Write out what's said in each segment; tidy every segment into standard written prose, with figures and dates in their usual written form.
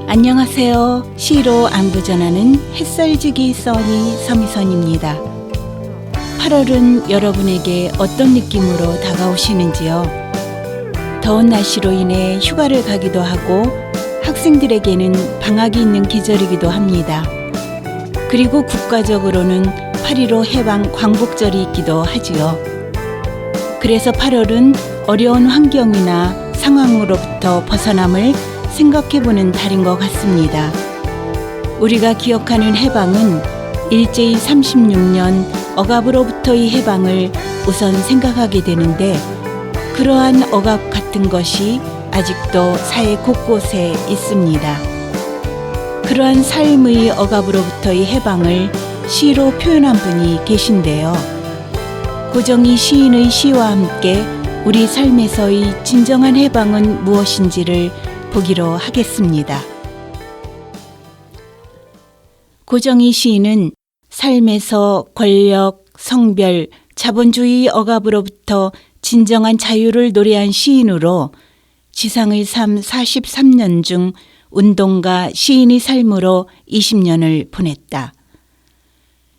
안녕하세요. 시로 안부 전하는 햇살지기 써니 서미선입니다. 8월은 여러분에게 어떤 느낌으로 다가오시는지요? 더운 날씨로 인해 휴가를 가기도 하고 학생들에게는 방학이 있는 계절이기도 합니다. 그리고 국가적으로는 8.15 해방 광복절이 있기도 하지요. 그래서 8월은 어려운 환경이나 상황으로부터 벗어남을 생각해보는 달인 것 같습니다. 우리가 기억하는 해방은 일제히 36년 억압으로부터의 해방을 우선 생각하게 되는데, 그러한 억압 같은 것이 아직도 사회 곳곳에 있습니다. 그러한 삶의 억압으로부터의 해방을 시로 표현한 분이 계신데요. 고정희 시인의 시와 함께 우리 삶에서의 진정한 해방은 무엇인지를 보기로 하겠습니다. 고정희 시인은 삶에서 권력, 성별, 자본주의 억압으로부터 진정한 자유를 노래한 시인으로 지상의 삶 43년 중 운동가 시인의 삶으로 20년을 보냈다.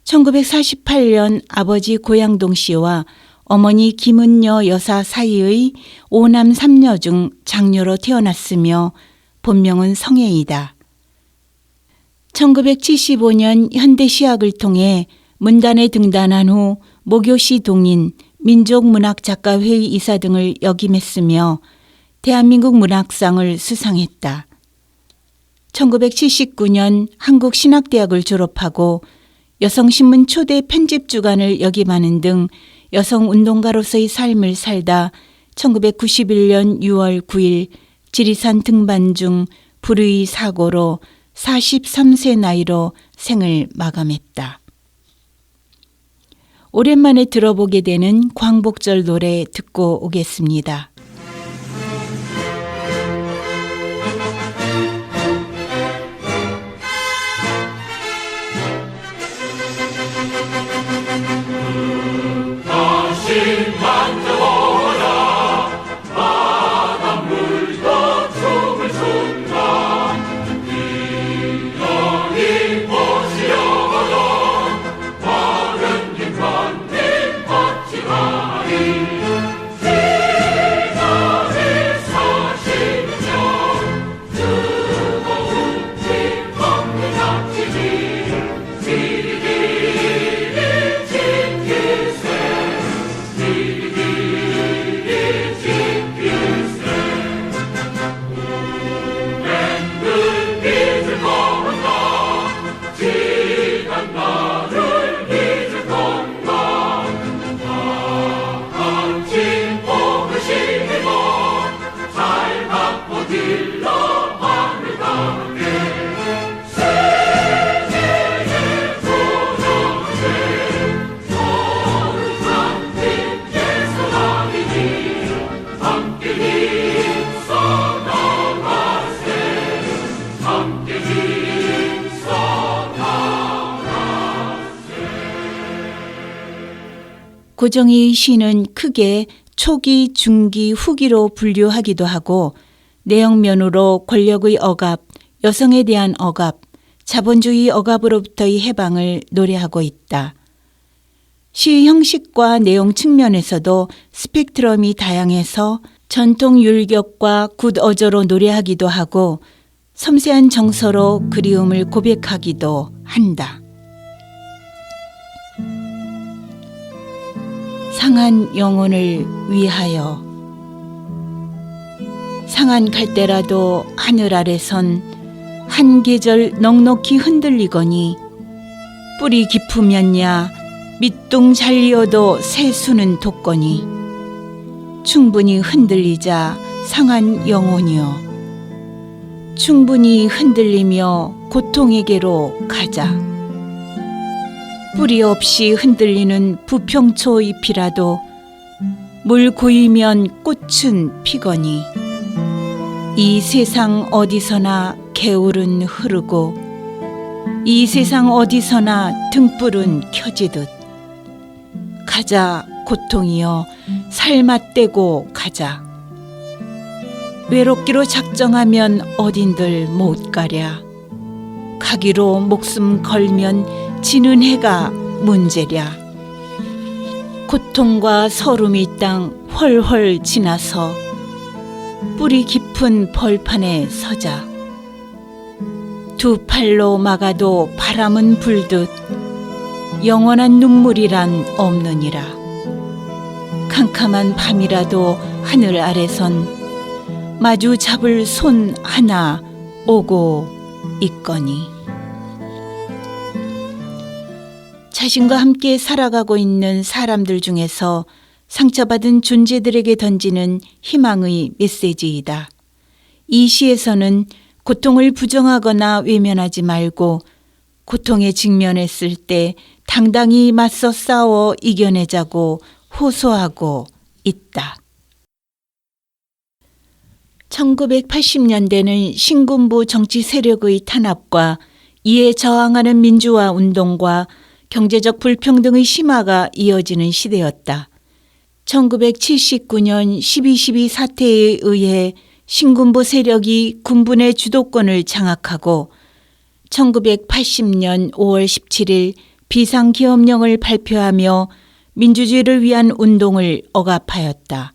1948년 아버지 고양동 씨와 어머니 김은여 여사 사이의 5남 3녀 중 장녀로 태어났으며 본명은 성혜이다. 1975년 현대시학을 통해 문단에 등단한 후 모교시 동인 민족문학작가회의 이사 등을 역임했으며 대한민국 문학상을 수상했다. 1979년 한국신학대학을 졸업하고 여성신문 초대 편집주간을 역임하는 등 여성운동가로서의 삶을 살다 1991년 6월 9일 지리산 등반 중 불의 사고로 43세 나이로 생을 마감했다. 오랜만에 들어보게 되는 광복절 노래 듣고 오겠습니다. 고정희 시는 크게 초기, 중기, 후기로 분류하기도 하고 내용면으로 권력의 억압, 여성에 대한 억압, 자본주의 억압으로부터의 해방을 노래하고 있다. 시 형식과 내용 측면에서도 스펙트럼이 다양해서 전통 율격과 굿어조로 노래하기도 하고 섬세한 정서로 그리움을 고백하기도 한다. 상한 영혼을 위하여. 상한 갈대라도 하늘 아래선 한 계절 넉넉히 흔들리거니 뿌리 깊으면야 밑둥 잘리어도 새수는 돋거니 충분히 흔들리자 상한 영혼이여, 충분히 흔들리며 고통에게로 가자. 뿌리 없이 흔들리는 부평초 잎이라도 물 고이면 꽃은 피거니 이 세상 어디서나 개울은 흐르고 이 세상 어디서나 등불은 켜지듯 가자 고통이여 살맛대고 가자. 외롭기로 작정하면 어딘들 못 가랴. 가기로 목숨 걸면 지는 해가 문제랴. 고통과 서름이 이 땅 훨훨 지나서 뿌리 깊은 벌판에 서자. 두 팔로 막아도 바람은 불듯 영원한 눈물이란 없느니라. 캄캄한 밤이라도 하늘 아래선 마주 잡을 손 하나 오고 있거니. 자신과 함께 살아가고 있는 사람들 중에서 상처받은 존재들에게 던지는 희망의 메시지이다. 이 시에서는 고통을 부정하거나 외면하지 말고 고통에 직면했을 때 당당히 맞서 싸워 이겨내자고 호소하고 있다. 1980년대는 신군부 정치 세력의 탄압과 이에 저항하는 민주화 운동과 경제적 불평등의 심화가 이어지는 시대였다. 1979년 12.12 사태에 의해 신군부 세력이 군부의 주도권을 장악하고 1980년 5월 17일 비상기업령을 발표하며 민주주의를 위한 운동을 억압하였다.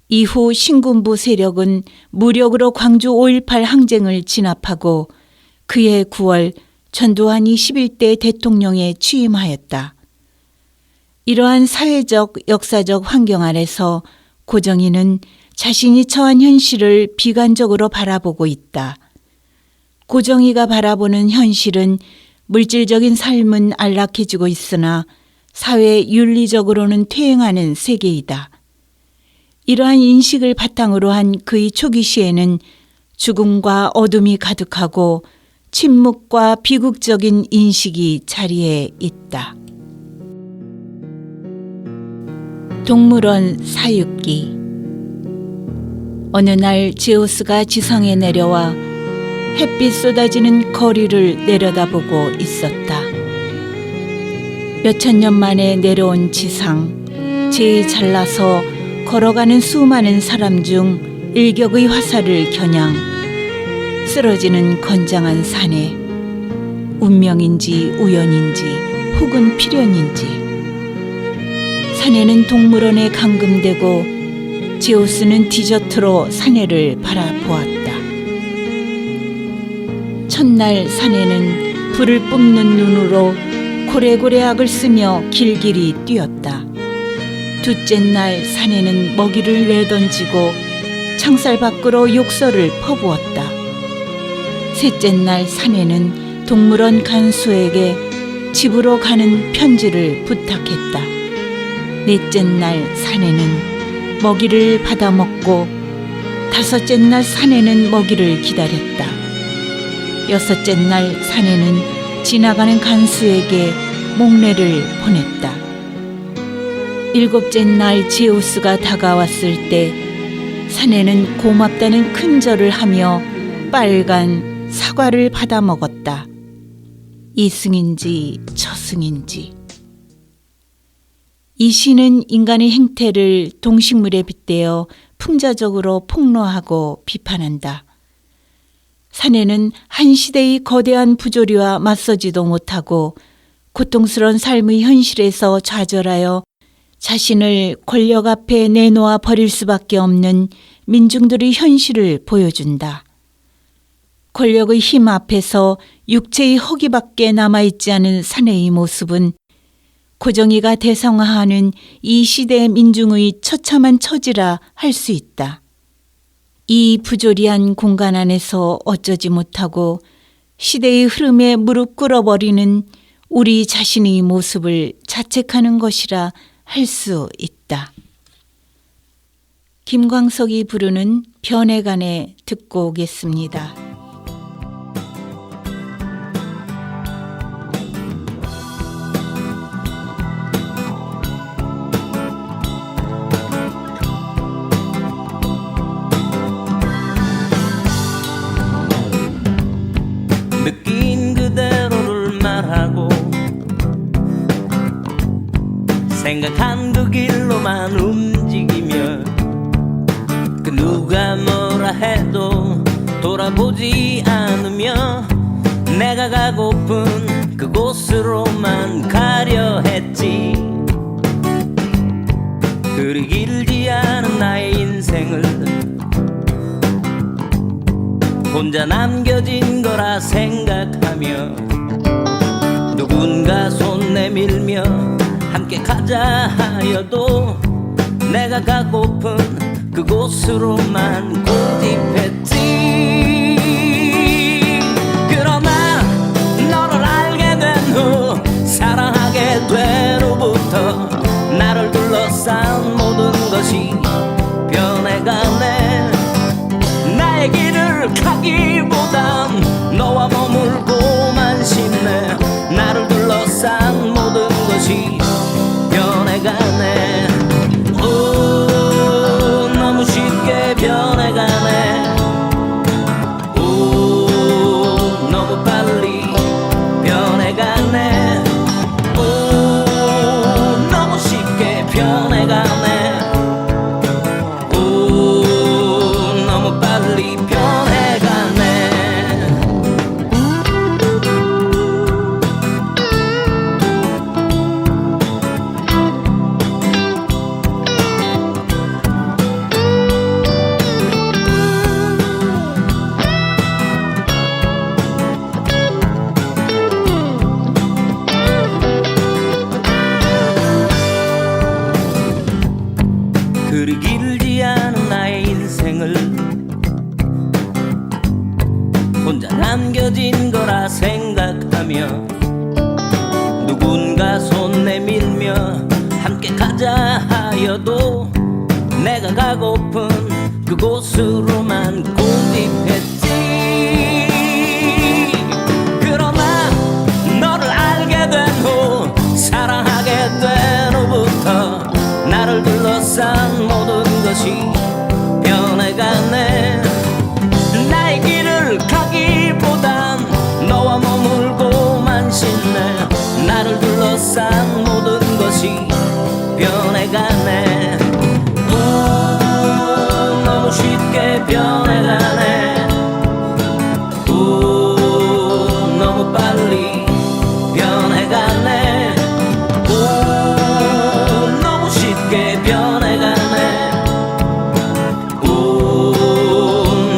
이후 신군부 세력은 무력으로 광주 5.18 항쟁을 진압하고 그해 9월 전두환이 11대 대통령에 취임하였다. 이러한 사회적, 역사적 환경 아래서 고정희는 자신이 처한 현실을 비관적으로 바라보고 있다. 고정희가 바라보는 현실은 물질적인 삶은 안락해지고 있으나 사회 윤리적으로는 퇴행하는 세계이다. 이러한 인식을 바탕으로 한 그의 초기 시에는 죽음과 어둠이 가득하고 침묵과 비극적인 인식이 자리에 있다. 동물원 사육기. 어느 날 제우스가 지상에 내려와 햇빛 쏟아지는 거리를 내려다보고 있었다. 몇천 년 만에 내려온 지상, 제일 잘나서 걸어가는 수많은 사람 중 일격의 화살을 겨냥 쓰러지는 건장한 산에 운명인지 우연인지 혹은 필연인지 사내는 동물원에 감금되고 제우스는 디저트로 사내를 바라보았다. 첫날 사내는 불을 뿜는 눈으로 고래고래 악을 쓰며 길길이 뛰었다. 둘째 날 사내는 먹이를 내던지고 창살 밖으로 욕설을 퍼부었다. 셋째 날 사내는 동물원 간수에게 집으로 가는 편지를 부탁했다. 넷째 날 사내는 먹이를 받아먹고 다섯째 날 사내는 먹이를 기다렸다. 여섯째 날 사내는 지나가는 간수에게 목례를 보냈다. 일곱째 날 제우스가 다가왔을 때 사내는 고맙다는 큰절을 하며 빨간 사과를 받아 먹었다. 이승인지 저승인지. 이 시는 인간의 행태를 동식물에 빗대어 풍자적으로 폭로하고 비판한다. 사내는 한 시대의 거대한 부조리와 맞서지도 못하고 고통스러운 삶의 현실에서 좌절하여 자신을 권력 앞에 내놓아 버릴 수밖에 없는 민중들의 현실을 보여준다. 권력의 힘 앞에서 육체의 허기밖에 남아있지 않은 사내의 모습은 고정희가 대상화하는 이 시대 민중의 처참한 처지라 할 수 있다. 이 부조리한 공간 안에서 어쩌지 못하고 시대의 흐름에 무릎 꿇어버리는 우리 자신의 모습을 자책하는 것이라 할 수 있다. 김광석이 부르는 변해간에 듣고 오겠습니다. 느낀 그대 생각한 그 길로만 움직이며 그 누가 뭐라 해도 돌아보지 않으며 내가 가고픈 그곳으로만 가려 했지. 그리 길지 않은 나의 인생을 혼자 남겨진 거라 생각하며 누군가 손 내밀며 함께 가자 하여도 내가 가고픈 그곳으로만 고집했지. 그러나 너를 알게 된 후 사랑하게 된 후부터 나를 둘러싼 모든 것이 변해가네. 나의 길을 가기보단 너와 머물고만 싶네. 나를 둘러싼 모든 것이 변해가네. 오, 너무 쉽게 변해가네. 오, 너무 빨리 변해가네. 오, 너무 쉽게 변해가네. 오, 너무 빨리 변해가네. 그리 길지 않은 나의 인생을 혼자 남겨진 거라 생각하며 누군가 손 내밀며 함께 가자 하여도 내가 가고픈 그곳으로만 고집했지. 그러나 너를 알게 된 후 사랑하게 된 후부터 나를 둘러싼 모든 것이 변해가네. 나의 길을 가기보단 너와 머물고만 싶네. 나를 둘러싼 모든 것이 변해가네. 오, 너무 쉽게 변해가네. 오, 너무 빨리 변해가네. 오, 너무 쉽게 변해가네. 오,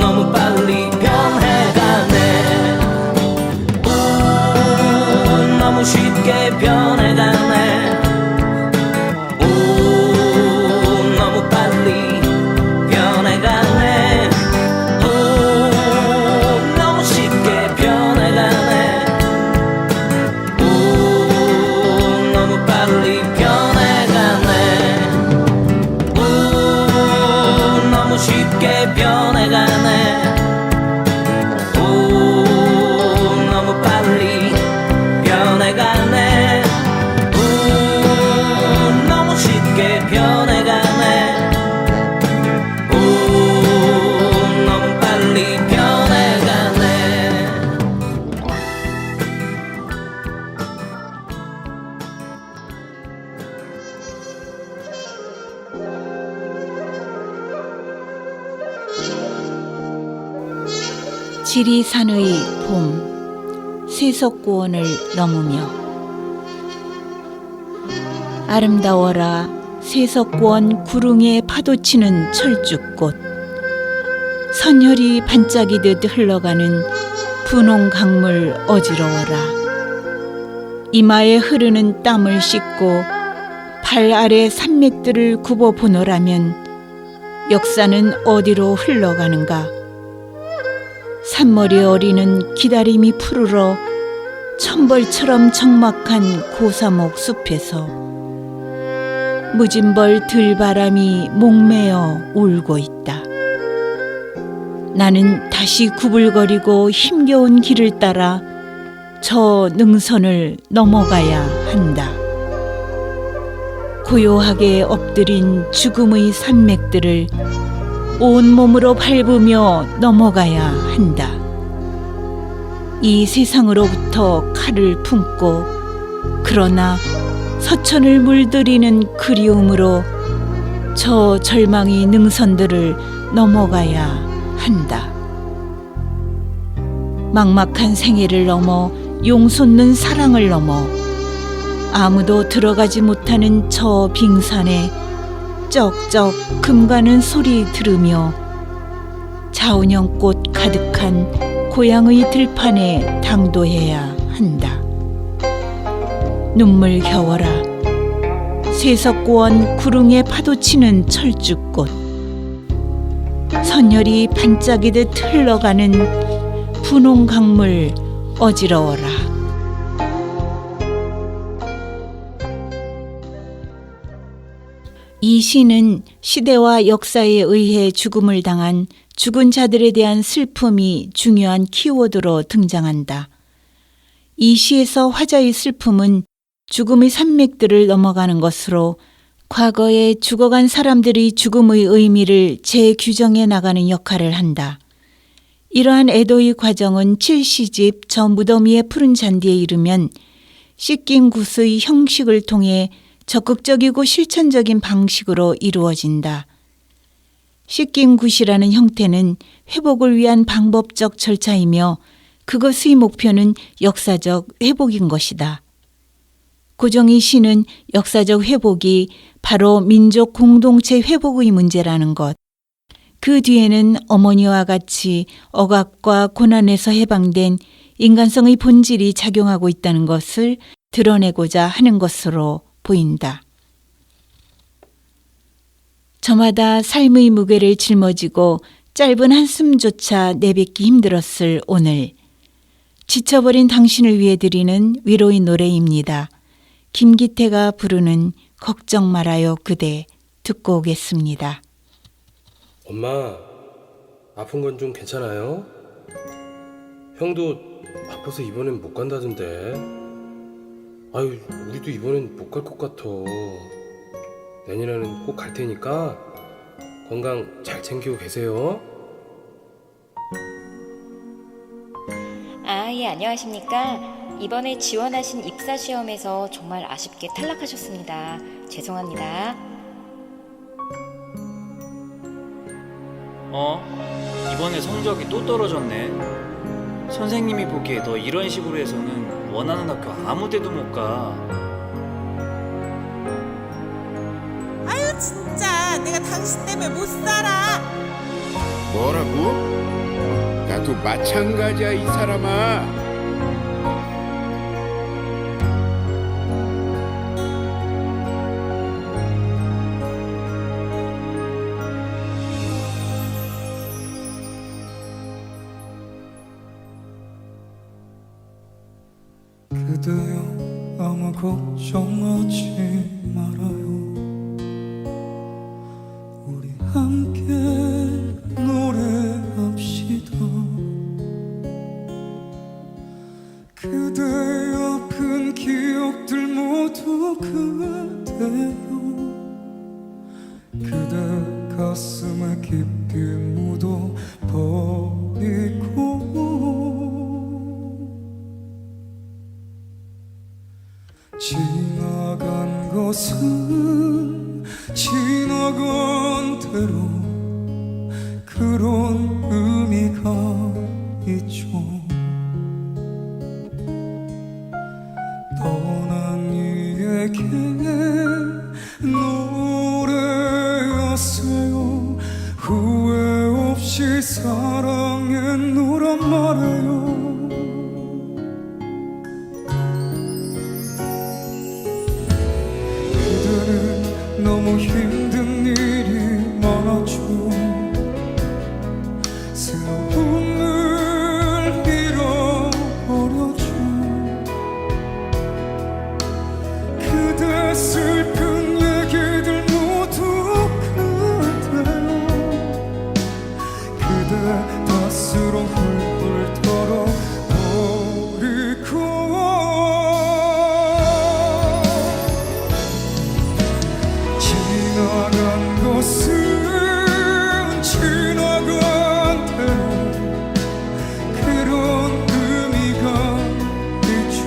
너무 빨리 변해가네. 오, 너무 쉽게 변해가네. 오, 너무 빨리 변해가네. 오, 너무 쉽게 변해가네. 오, 너무 빨리 변해가네. 오, 너무 쉽게 변해가네. 오, 너무 빨리 변해가네. 오, 너무 쉽게 변해가네. 오, 너무 빨리 변해가네. 지리산의 봄, 세석고원을 넘으며. 아름다워라 세석고원 구릉에 파도치는 철쭉꽃. 선혈이 반짝이듯 흘러가는 분홍 강물 어지러워라. 이마에 흐르는 땀을 씻고 발 아래 산맥들을 굽어 보노라면 역사는 어디로 흘러가는가. 산머리 어리는 기다림이 푸르러 천벌처럼 적막한 고사목 숲에서 무진벌 들바람이 목매어 울고 있다. 나는 다시 구불거리고 힘겨운 길을 따라 저 능선을 넘어가야 한다. 고요하게 엎드린 죽음의 산맥들을 온몸으로 밟으며 넘어가야 한다. 이 세상으로부터 칼을 품고 그러나 서천을 물들이는 그리움으로 저 절망의 능선들을 넘어가야 한다. 막막한 생애를 넘어 용솟는 사랑을 넘어 아무도 들어가지 못하는 저 빙산에 쩍쩍 금가는 소리 들으며 자운형꽃 가득한 고향의 들판에 당도해야 한다. 눈물 겨워라. 세석고원 구릉에 파도치는 철쭉꽃. 선열이 반짝이듯 흘러가는 분홍 강물 어지러워라. 이 시는 시대와 역사에 의해 죽음을 당한 죽은 자들에 대한 슬픔이 중요한 키워드로 등장한다. 이 시에서 화자의 슬픔은 죽음의 산맥들을 넘어가는 것으로 과거에 죽어간 사람들의 죽음의 의미를 재규정해 나가는 역할을 한다. 이러한 애도의 과정은 7시집 저 무덤 위의 푸른 잔디에 이르면 씻긴 굿의 형식을 통해 적극적이고 실천적인 방식으로 이루어진다. 씻긴 굿이라는 형태는 회복을 위한 방법적 절차이며 그것의 목표는 역사적 회복인 것이다. 고정의 시는 역사적 회복이 바로 민족 공동체 회복의 문제라는 것, 그 뒤에는 어머니와 같이 억압과 고난에서 해방된 인간성의 본질이 작용하고 있다는 것을 드러내고자 하는 것으로 보인다. 저마다 삶의 무게를 짊어지고 짧은 한숨조차 내뱉기 힘들었을 오늘, 지쳐버린 당신을 위해 드리는 위로의 노래입니다. 김기태가 부르는 걱정 말아요 그대 듣고 오겠습니다. 엄마, 아픈 건 좀 괜찮아요? 형도 아파서 이번엔 못 간다던데. 아유, 우리도 이번엔 못 갈 것 같아. 내년에는 꼭 갈 테니까 건강 잘 챙기고 계세요. 예, 안녕하십니까. 이번에 지원하신 입사 시험에서 정말 아쉽게 탈락하셨습니다. 죄송합니다. 이번에 성적이 또 떨어졌네. 선생님이 보기에 너 이런 식으로 해서는 원하는 학교 아무 데도 못 가. 아유 진짜 내가 당신 때문에 못 살아. 뭐라고? 나도 마찬가지야 이 사람아. 그대여 아무 걱정하지 말아요. 우리 함께 노래합시다. 그대의 아픈 기억들 모두 그대여 그대 가슴에 깊이 묻어버리고 지나간 것은 지나간 대로 그런 의미가 있죠. 떠난 이에게 노래하세요. 후회 없이 사랑했노란 말해요. 너무 힘든 일이 많았죠. 슬픔을 잃어버렸죠. 그대 슬픈 얘기들 모두 그대요. 그대 탓으로 훌훌 털어버리고 지나간 것은 지나간 대로 그런 의미가 있죠.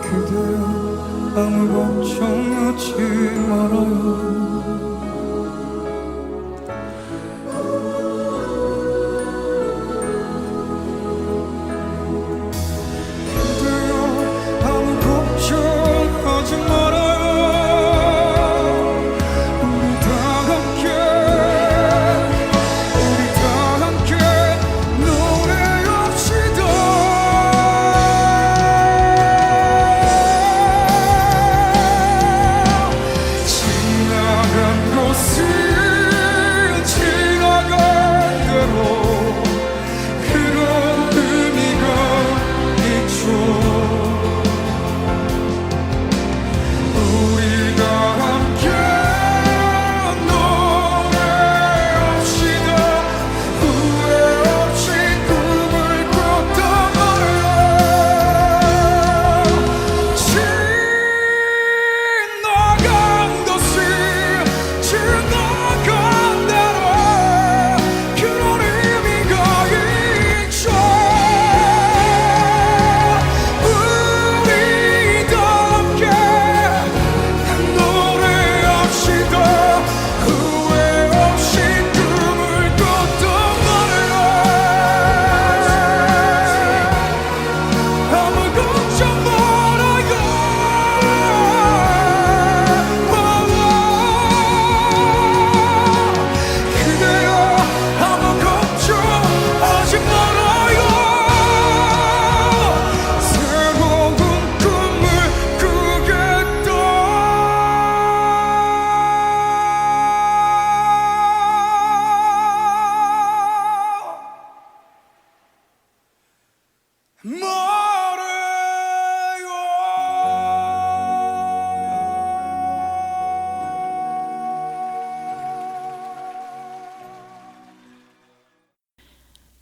그대여 아무 걱정하지 말아요. 아무 걱정하지 말아요. 우리 다 함께 노래합시다. 지나간 것은 지나간 대로 그런 의미가 있죠. 우리가 함께 노래합시다. 후회 없이 꿈을 꿨단 말이야. 지나간 것은 지나간 대로 그런 의미가 있죠. 우리가 함께 노래합시다. 후회 없이 꿈을 꿨단 말이야. 아무 걱정 말아요. 그대여 아무 걱정하지 말아요. 새로운 꿈을 꾸겠다.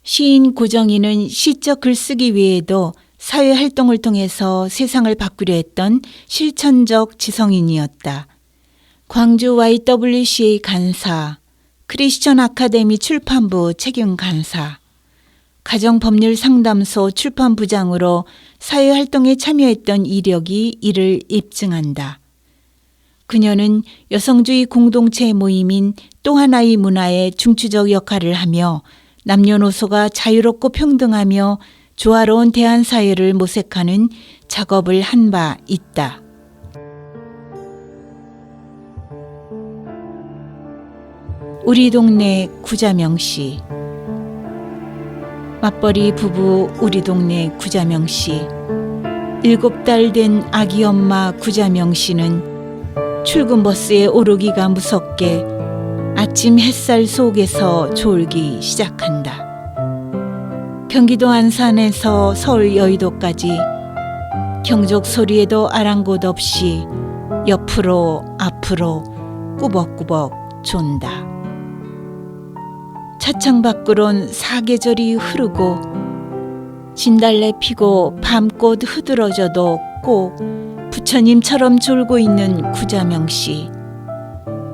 시인 고정희는 시적 글쓰기 외에도 사회활동을 통해서 세상을 바꾸려 했던 실천적 지성인이었다. 광주 YWCA 간사, 크리스천 아카데미 출판부 책임 간사, 가정법률상담소 출판부장으로 사회활동에 참여했던 이력이 이를 입증한다. 그녀는 여성주의 공동체 모임인 또 하나의 문화의 중추적 역할을 하며 남녀노소가 자유롭고 평등하며 조화로운 대한사회를 모색하는 작업을 한 바 있다. 우리 동네 구자명씨. 맞벌이 부부 우리 동네 구자명씨. 7달 된 아기 엄마 구자명씨는 출근 버스에 오르기가 무섭게 아침 햇살 속에서 졸기 시작한다. 경기도 안산에서 서울 여의도까지 경적 소리에도 아랑곳 없이 옆으로 앞으로 꾸벅꾸벅 존다. 차창 밖으론 사계절이 흐르고 진달래 피고 밤꽃 흐드러져도 꼭 부처님처럼 졸고 있는 구자명씨.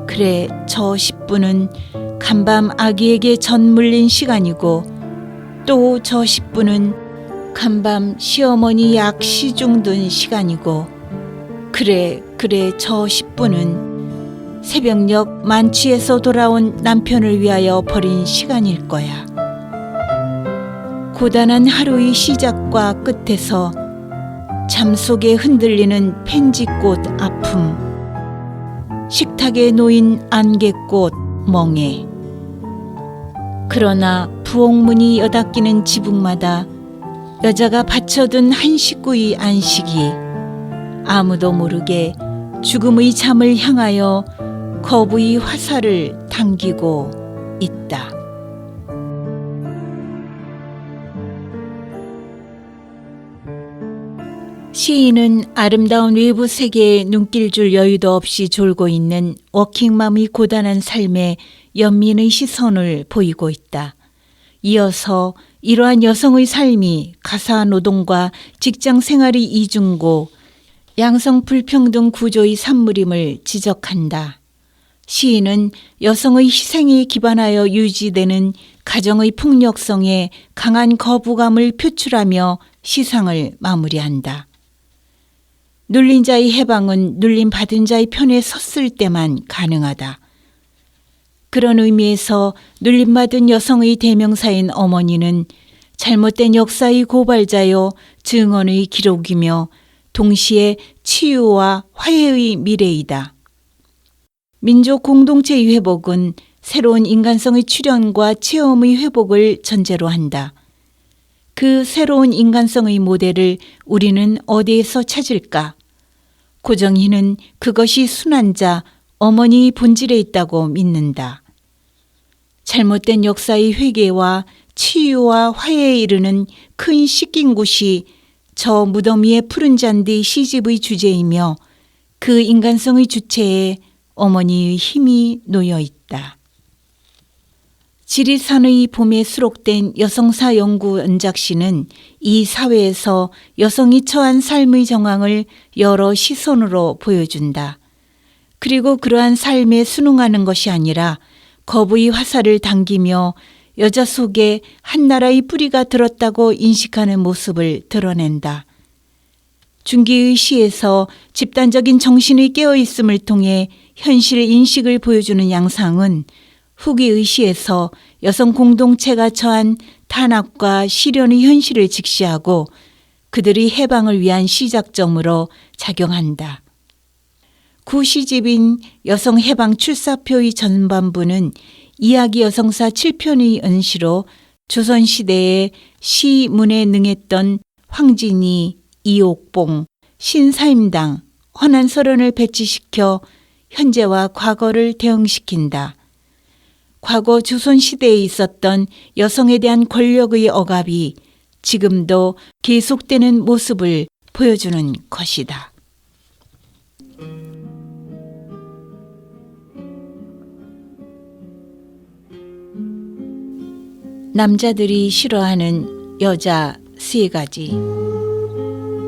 그래, 저 10분은 간밤 아기에게 젖 물린 시간이고 또 저 10분은 간밤 시어머니 약 시중 든 시간이고 그래 저 10분은 새벽녘 만취해서 돌아온 남편을 위하여 버린 시간일 거야. 고단한 하루의 시작과 끝에서 잠 속에 흔들리는 펜지꽃 아픔, 식탁에 놓인 안개꽃 멍에. 그러나 부엌문이 여닫기는 지붕마다 여자가 받쳐둔 한 식구의 안식이 아무도 모르게 죽음의 잠을 향하여 거부의 화살을 당기고 있다. 시인은 아름다운 외부 세계에 눈길 줄 여유도 없이 졸고 있는 워킹맘의 고단한 삶에 연민의 시선을 보이고 있다. 이어서 이러한 여성의 삶이 가사 노동과 직장 생활의 이중고, 양성 불평등 구조의 산물임을 지적한다. 시인은 여성의 희생에 기반하여 유지되는 가정의 폭력성에 강한 거부감을 표출하며 시상을 마무리한다. 눌린 자의 해방은 눌림 받은 자의 편에 섰을 때만 가능하다. 그런 의미에서 눌림받은 여성의 대명사인 어머니는 잘못된 역사의 고발자요 증언의 기록이며 동시에 치유와 화해의 미래이다. 민족 공동체의 회복은 새로운 인간성의 출현과 체험의 회복을 전제로 한다. 그 새로운 인간성의 모델을 우리는 어디에서 찾을까? 고정희는 그것이 순환자, 어머니의 본질에 있다고 믿는다. 잘못된 역사의 회개와 치유와 화해에 이르는 큰 씻긴 곳이 저 무덤 위의 푸른 잔디 시집의 주제이며 그 인간성의 주체에 어머니의 힘이 놓여 있다. 지리산의 봄에 수록된 여성사 연구 은작시는 이 사회에서 여성이 처한 삶의 정황을 여러 시선으로 보여준다. 그리고 그러한 삶에 순응하는 것이 아니라 거부의 화살을 당기며 여자 속에 한 나라의 뿌리가 들었다고 인식하는 모습을 드러낸다. 중기의 시에서 집단적인 정신의 깨어있음을 통해 현실 인식을 보여주는 양상은 후기의 시에서 여성 공동체가 처한 탄압과 시련의 현실을 직시하고 그들의 해방을 위한 시작점으로 작용한다. 구시집인 여성해방 출사표의 전반부는 이야기 여성사 7편의 은시로 조선시대에 시문에 능했던 황진이, 이옥봉, 신사임당, 헌안설원을 배치시켜 현재와 과거를 대응시킨다. 과거 조선시대에 있었던 여성에 대한 권력의 억압이 지금도 계속되는 모습을 보여주는 것이다. 남자들이 싫어하는 여자 3가지.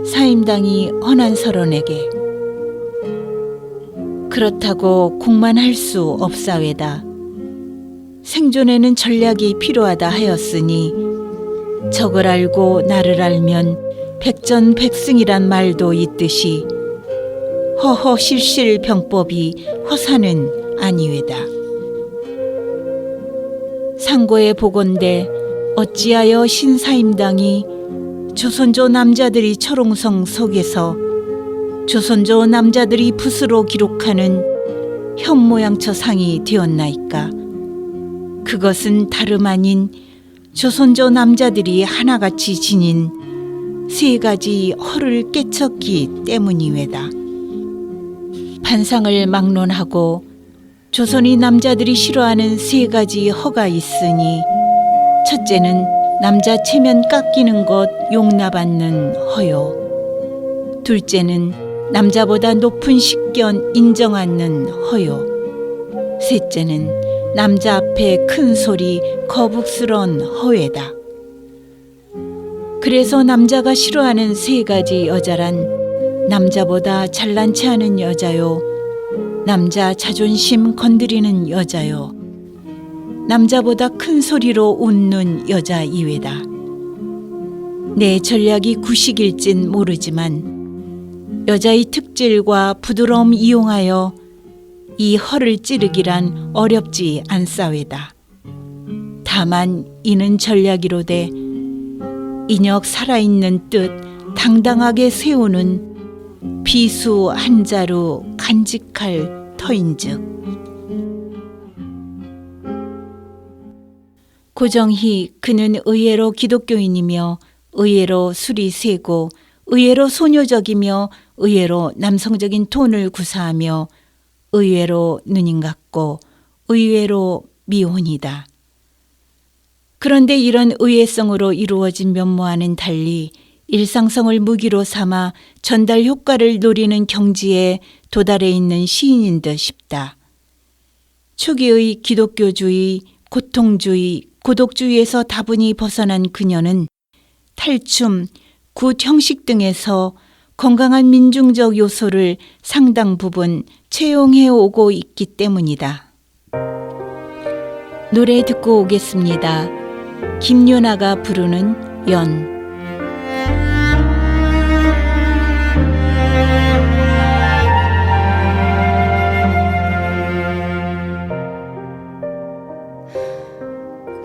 사임당이 헌안설원에게 그렇다고 공만할 수 없사외다. 생존에는 전략이 필요하다 하였으니 적을 알고 나를 알면 백전백승이란 말도 있듯이 허허실실 병법이 허사는 아니외다. 상고에 보건대 어찌하여 신사임당이 조선조 남자들이 철옹성 속에서 조선조 남자들이 붓으로 기록하는 현모양처 상이 되었나이까. 그것은 다름 아닌 조선조 남자들이 하나같이 지닌 3가지 허를 깨쳤기 때문이외다. 반상을 막론하고 조선의 남자들이 싫어하는 3가지 허가 있으니 첫째는 남자 체면 깎이는 것 용납받는 허요. 둘째는 남자보다 높은 식견 인정 않는 허요. 셋째는 남자 앞에 큰 소리 거북스러운 허회다. 그래서 남자가 싫어하는 3가지 여자란 남자보다 잘난 체 하는 여자요, 남자 자존심 건드리는 여자요, 남자보다 큰 소리로 웃는 여자 이외다. 내 전략이 구식일진 모르지만 여자의 특질과 부드러움 이용하여 이 허를 찌르기란 어렵지 않사외다. 다만 이는 전략이로되 인역 살아있는 뜻 당당하게 세우는 비수 한 자루 간직할 터인즉. 고정희 그는 의외로 기독교인이며 의외로 술이 세고 의외로 소녀적이며 의외로 남성적인 톤을 구사하며 의외로 누님 같고 의외로 미혼이다. 그런데 이런 의외성으로 이루어진 면모와는 달리 일상성을 무기로 삼아 전달 효과를 노리는 경지에 도달해 있는 시인인 듯 싶다. 초기의 기독교주의, 고통주의, 고독주의에서 다분히 벗어난 그녀는 탈춤, 굿 형식 등에서 건강한 민중적 요소를 상당 부분 채용해 오고 있기 때문이다. 노래 듣고 오겠습니다. 김연아가 부르는 연.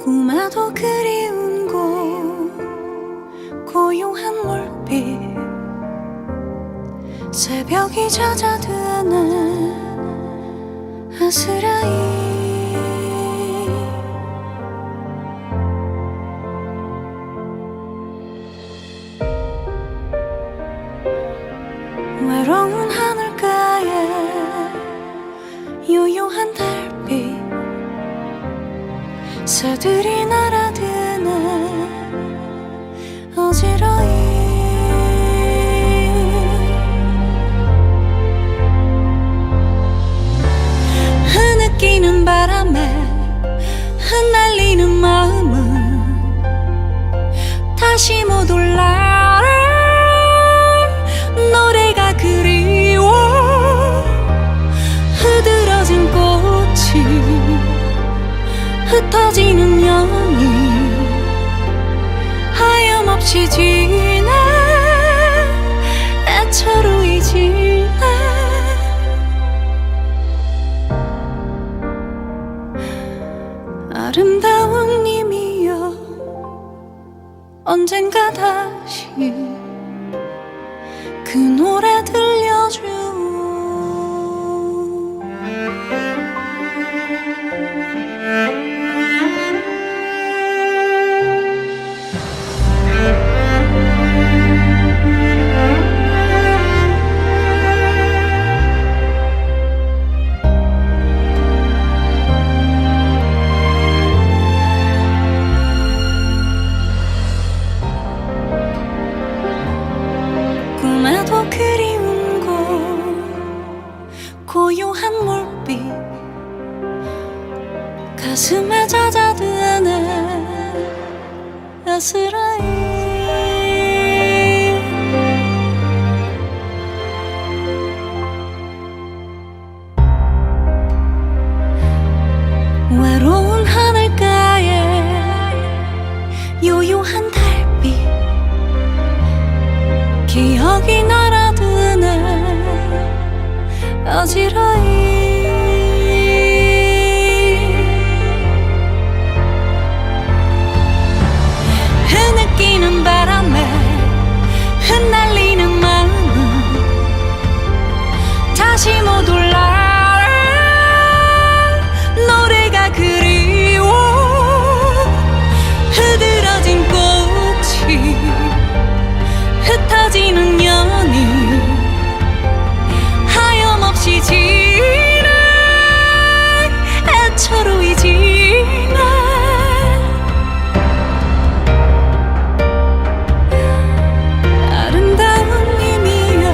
꿈에도 그리운 곳 고요한 몰빛 새벽이 잦아드는 아스라이 외로운 하늘가에 요요한 달빛 새들이 날아드는 어지러이 흐느끼는 바람에 흩날리는 마음은 다시 못 올라 노래가 그리워 흐드러진 꽃이 흩어지는 연이 하염없이 지나 애처로이 지나 아름다운 님이여 언젠가 다시 그 노래 들려줘 꿈에도 그리운 곳 고요한 몰빛 가슴에 잦아드는 아스라이 외로운 하늘가에 요요한 달빛 기억이 날아드는 어지러이 흐느끼는 바람에 흩날리는 마음은 다시 못 올라 노래가 그리워 흐드러진 꽃이 흩어지는 연이 하염없이 지나 애처로이 지나 아름다운 님이여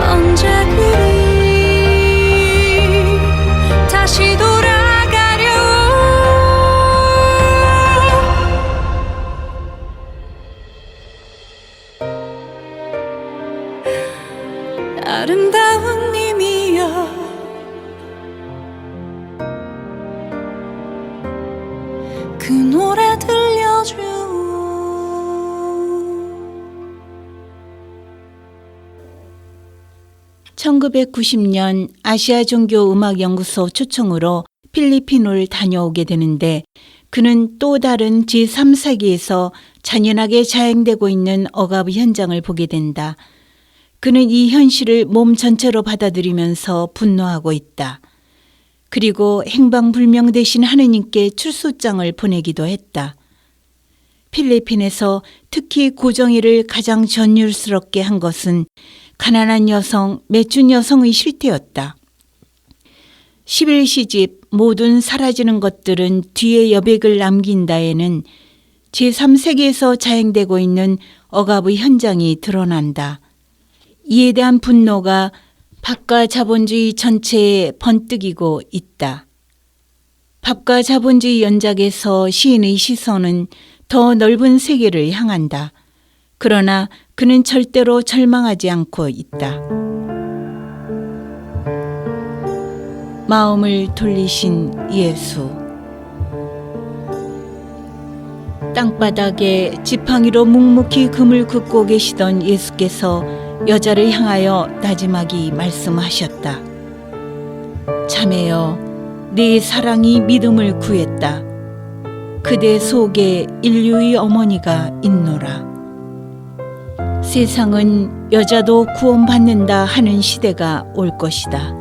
언제 그리 다시 돌아가려 아름다운 님이여 그 노래 들려줘 1990년 아시아 종교 음악 연구소 초청으로 필리핀을 다녀오게 되는데 그는 또 다른 제3세기에서 잔인하게 자행되고 있는 억압 현장을 보게 된다. 그는 이 현실을 몸 전체로 받아들이면서 분노하고 있다. 그리고 행방불명 대신 하느님께 출소장을 보내기도 했다. 필리핀에서 특히 고정일을 가장 전율스럽게 한 것은 가난한 여성, 매춘 여성의 실태였다. 11시집 모든 사라지는 것들은 뒤에 여백을 남긴다에는 제3세기에서 자행되고 있는 억압의 현장이 드러난다. 이에 대한 분노가 밥과 자본주의 전체에 번뜩이고 있다. 밥과 자본주의 연작에서 시인의 시선은 더 넓은 세계를 향한다. 그러나 그는 절대로 절망하지 않고 있다. 마음을 돌리신 예수. 땅바닥에 지팡이로 묵묵히 금을 긋고 계시던 예수께서 여자를 향하여 나지막이 말씀하셨다. 자매여, 네 사랑이 믿음을 구했다. 그대 속에 인류의 어머니가 있노라. 세상은 여자도 구원받는다 하는 시대가 올 것이다.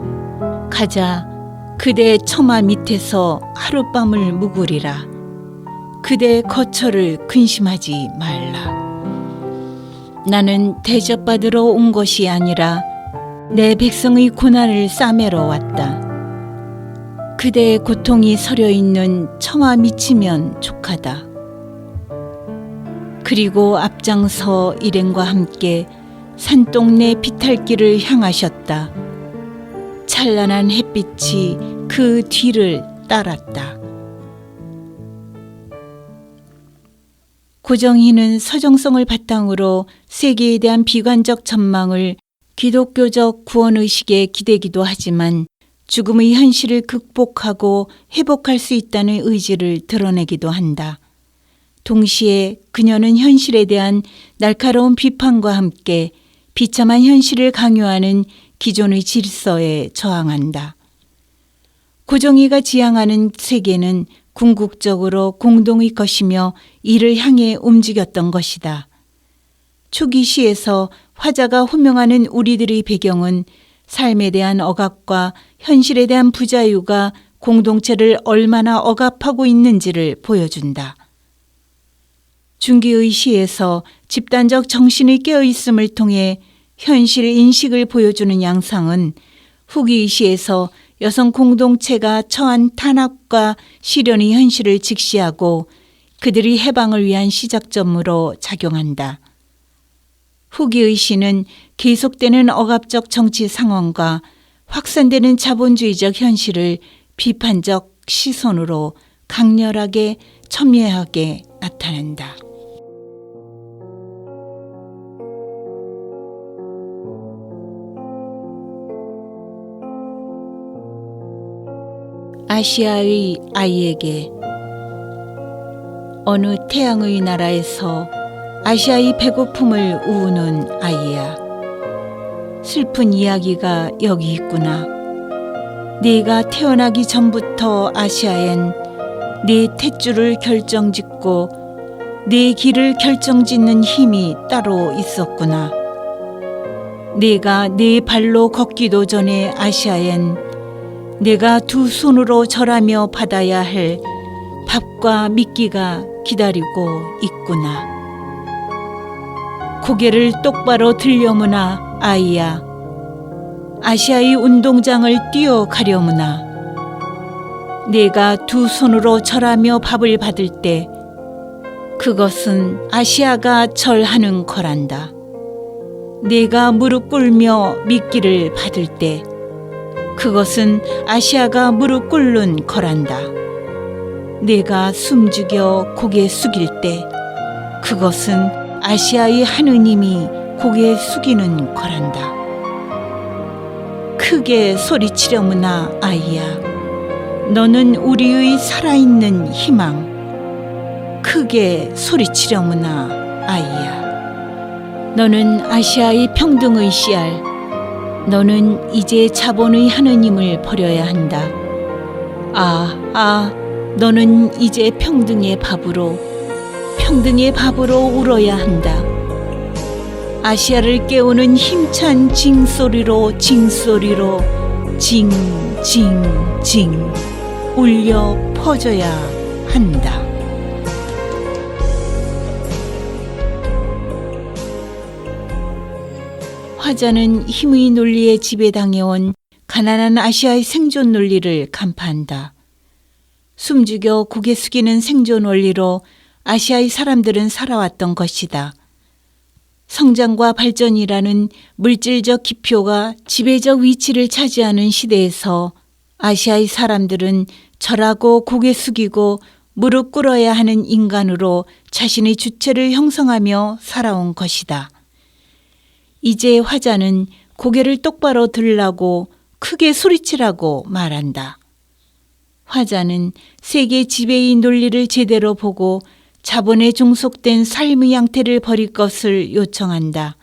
가자, 그대 처마 밑에서 하룻밤을 묵으리라. 그대 거처를 근심하지 말라. 나는 대접받으러 온 것이 아니라 내 백성의 고난을 싸매러 왔다. 그대의 고통이 서려 있는 처마 밑이면 족하다. 그리고 앞장서 일행과 함께 산동네 비탈길을 향하셨다. 찬란한 햇빛이 그 뒤를 따랐다. 고정희는 서정성을 바탕으로 세계에 대한 비관적 전망을 기독교적 구원의식에 기대기도 하지만 죽음의 현실을 극복하고 회복할 수 있다는 의지를 드러내기도 한다. 동시에 그녀는 현실에 대한 날카로운 비판과 함께 비참한 현실을 강요하는 기존의 질서에 저항한다. 고정희가 지향하는 세계는 궁극적으로 공동의 것이며 이를 향해 움직였던 것이다. 초기 시에서 화자가 호명하는 우리들의 배경은 삶에 대한 억압과 현실에 대한 부자유가 공동체를 얼마나 억압하고 있는지를 보여준다. 중기의 시에서 집단적 정신의 깨어있음을 통해 현실 인식을 보여주는 양상은 후기의 시에서 여성 공동체가 처한 탄압과 시련의 현실을 직시하고 그들의 해방을 위한 시작점으로 작용한다. 후기의 시는 계속되는 억압적 정치 상황과 확산되는 자본주의적 현실을 비판적 시선으로 강렬하게 첨예하게 나타낸다. 아시아의 아이에게. 어느 태양의 나라에서 아시아의 배고픔을 우우는 아이야. 슬픈 이야기가 여기 있구나. 네가 태어나기 전부터 아시아엔 네 탯줄을 결정짓고 네 길을 결정짓는 힘이 따로 있었구나. 네가 네 발로 걷기도 전에 아시아엔 내가 두 손으로 절하며 받아야 할 밥과 미끼가 기다리고 있구나. 고개를 똑바로 들려무나 아이야. 아시아의 운동장을 뛰어가려무나. 내가 두 손으로 절하며 밥을 받을 때 그것은 아시아가 절하는 거란다. 내가 무릎 꿇며 미끼를 받을 때 그것은 아시아가 무릎 꿇는 거란다. 내가 숨죽여 고개 숙일 때 그것은 아시아의 하느님이 고개 숙이는 거란다. 크게 소리치려무나 아이야. 너는 우리의 살아있는 희망. 크게 소리치려무나 아이야. 너는 아시아의 평등의 씨알. 너는 이제 자본의 하느님을 버려야 한다. 너는 이제 평등의 밥으로 울어야 한다. 아시아를 깨우는 힘찬 징소리로 징징징 울려 퍼져야 한다. 화자는 힘의 논리에 지배당해온 가난한 아시아의 생존 논리를 간파한다. 숨죽여 고개 숙이는 생존 원리로 아시아의 사람들은 살아왔던 것이다. 성장과 발전이라는 물질적 기표가 지배적 위치를 차지하는 시대에서 아시아의 사람들은 절하고 고개 숙이고 무릎 꿇어야 하는 인간으로 자신의 주체를 형성하며 살아온 것이다. 이제 화자는 고개를 똑바로 들라고 크게 소리치라고 말한다. 화자는 세계 지배의 논리를 제대로 보고 자본에 종속된 삶의 양태를 버릴 것을 요청한다.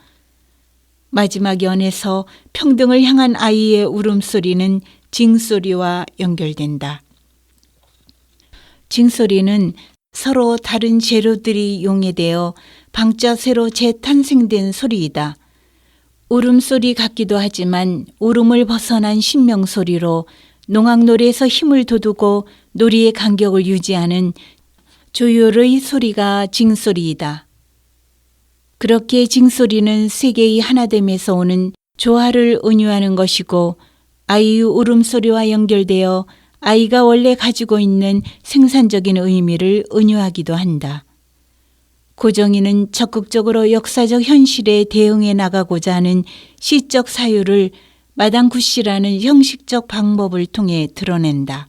마지막 연에서 평등을 향한 아이의 울음소리는 징소리와 연결된다. 징소리는 서로 다른 재료들이 용해되어 방자 새로 재탄생된 소리이다. 울음소리 같기도 하지만 울음을 벗어난 신명소리로 농악놀이에서 힘을 돋우고 놀이의 간격을 유지하는 조율의 소리가 징소리이다. 그렇게 징소리는 세계의 하나됨에서 오는 조화를 은유하는 것이고 아이의 울음소리와 연결되어 아이가 원래 가지고 있는 생산적인 의미를 은유하기도 한다. 고정이는 적극적으로 역사적 현실에 대응해 나가고자 하는 시적 사유를 마당굿시라는 형식적 방법을 통해 드러낸다.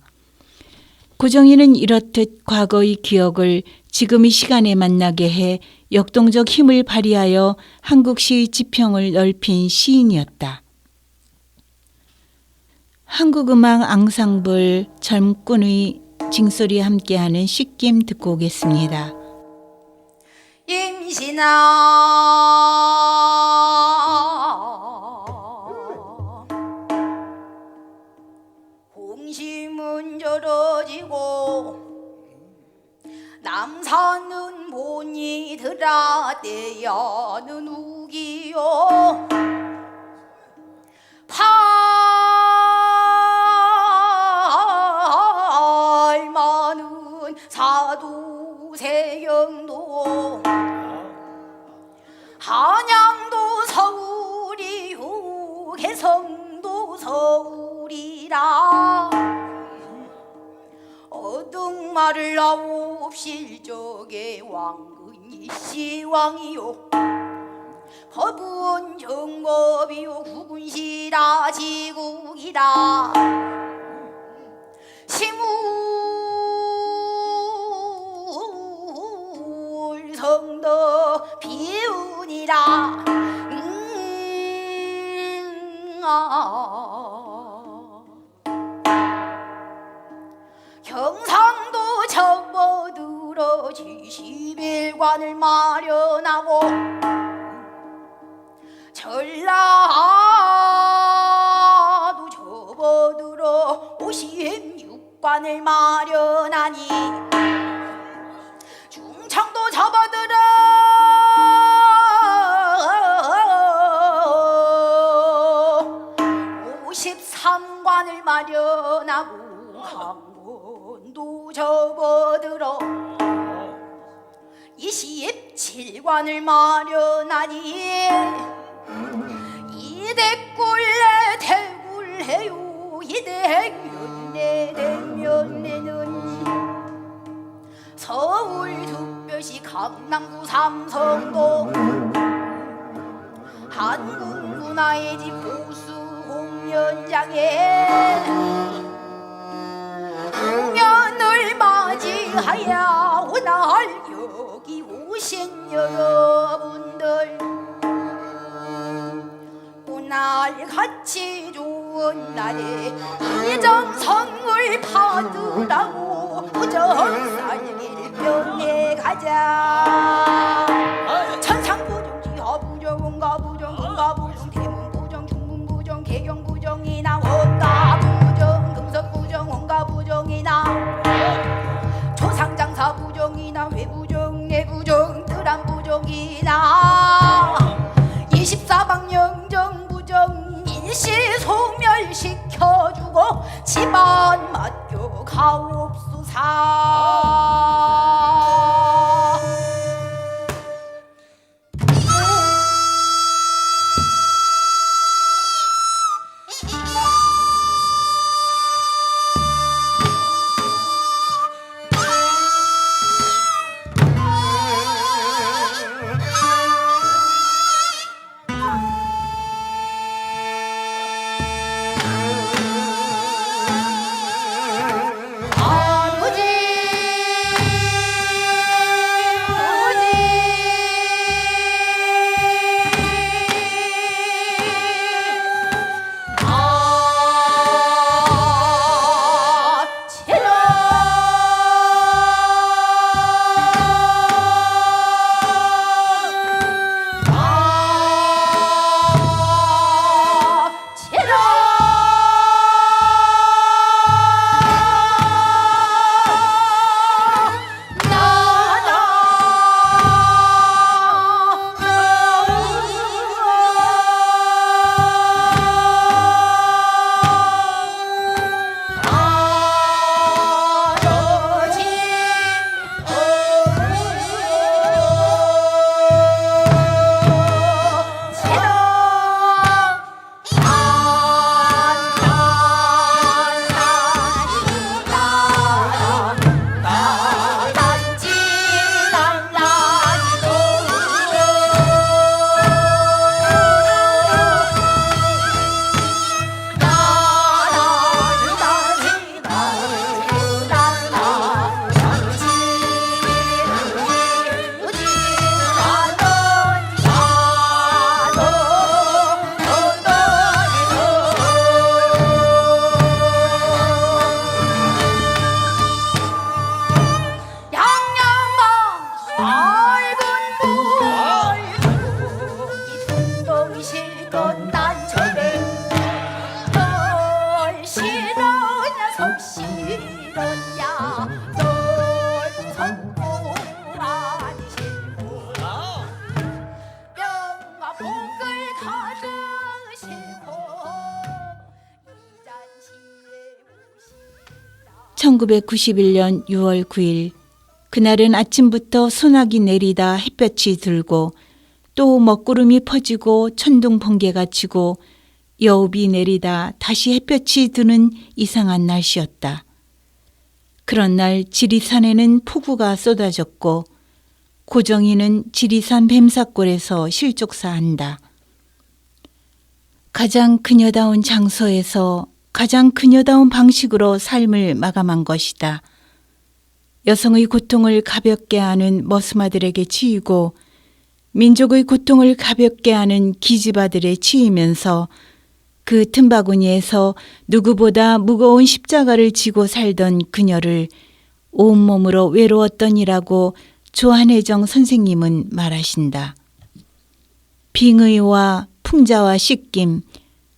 고정이는 이렇듯 과거의 기억을 지금의 시간에 만나게 해 역동적 힘을 발휘하여 한국시의 지평을 넓힌 시인이었다. 한국음악 앙상블 젊꾼의 징소리 함께하는 씻김 듣고 오겠습니다. 임신아 홍심은 절어지고 남산은 본이 드라대야는 우기요 팔만은 사도 세경도 한양도 서울이요 개성도 서울이라 어둥말을 아홉 실적의 왕근이 시왕이요 법은 정겁이요 구군시라 지국이라 시물성도 비운이라 경상도 접어들어 지시빌관을 마련하고 전라도 접어들어 56관을 마련하니 중창도 접어들어 53관을 마련하고 강원도 접어들어 27관을 마련하니 이대꿀래 대굴해요 이대연내 대면내는 서울 특별시 강남구 삼성동 한국문화의 집 보수 공연장에 공연을 맞이하여 오늘 여기 오신 여러분들 오늘 같이 좋은 날에 이정성을 받으라고 우정살길 병에 가자 천상부정 지하부정 원가부정 금가부정 대문부정 중문부정 개경부정이나 원가부정 금석부정 원가부정이나 조상장사부정이나 외부정 내부정 뜨란부정이나 24방영정부정 일시소멸시켜주고 집안 맡겨 가옵소사. 아버지 1991년 6월 9일 그날은 아침부터 소나기 내리다 햇볕이 들고 또 먹구름이 퍼지고 천둥 번개가 치고 여우비 내리다 다시 햇볕이 드는 이상한 날씨였다. 그런 날 지리산에는 폭우가 쏟아졌고 고정이는 지리산 뱀사골에서 실족사한다. 가장 그녀다운 장소에서 가장 그녀다운 방식으로 삶을 마감한 것이다. 여성의 고통을 가볍게 하는 머스마들에게 치이고 민족의 고통을 가볍게 하는 기지바들에 치이면서 그 틈바구니에서 누구보다 무거운 십자가를 지고 살던 그녀를 온몸으로 외로웠더니라고 조한혜정 선생님은 말하신다. 빙의와 풍자와 씻김,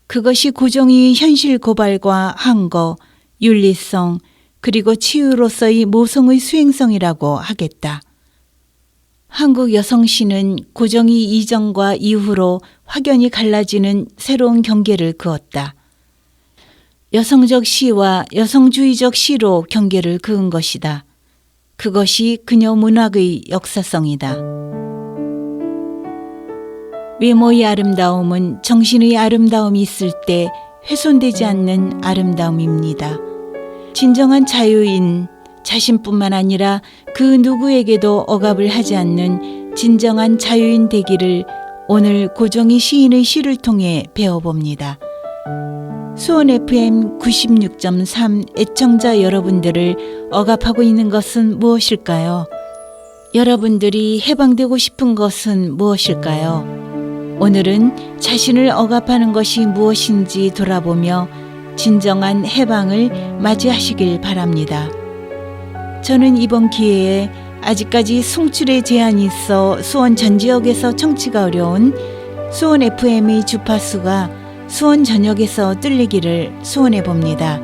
그것이 고정의 현실 고발과 항거, 윤리성, 그리고 치유로서의 모성의 수행성이라고 하겠다. 한국 여성시는 고정이 이전과 이후로 확연히 갈라지는 새로운 경계를 그었다. 여성적 시와 여성주의적 시로 경계를 그은 것이다. 그것이 그녀 문학의 역사성이다. 외모의 아름다움은 정신의 아름다움이 있을 때 훼손되지 않는 아름다움입니다. 진정한 자유인 자신뿐만 아니라 그 누구에게도 억압을 하지 않는 진정한 자유인 되기를 오늘 고정희 시인의 시를 통해 배워봅니다. 수원 FM 96.3 애청자 여러분들을 억압하고 있는 것은 무엇일까요? 여러분들이 해방되고 싶은 것은 무엇일까요? 오늘은 자신을 억압하는 것이 무엇인지 돌아보며 진정한 해방을 맞이하시길 바랍니다. 저는 이번 기회에 아직까지 송출에 제한이 있어 수원 전 지역에서 청취가 어려운 수원 FM의 주파수가 수원 전역에서 뚫리기를 소원해 봅니다.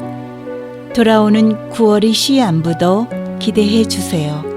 돌아오는 9월의 시 안부도 기대해 주세요.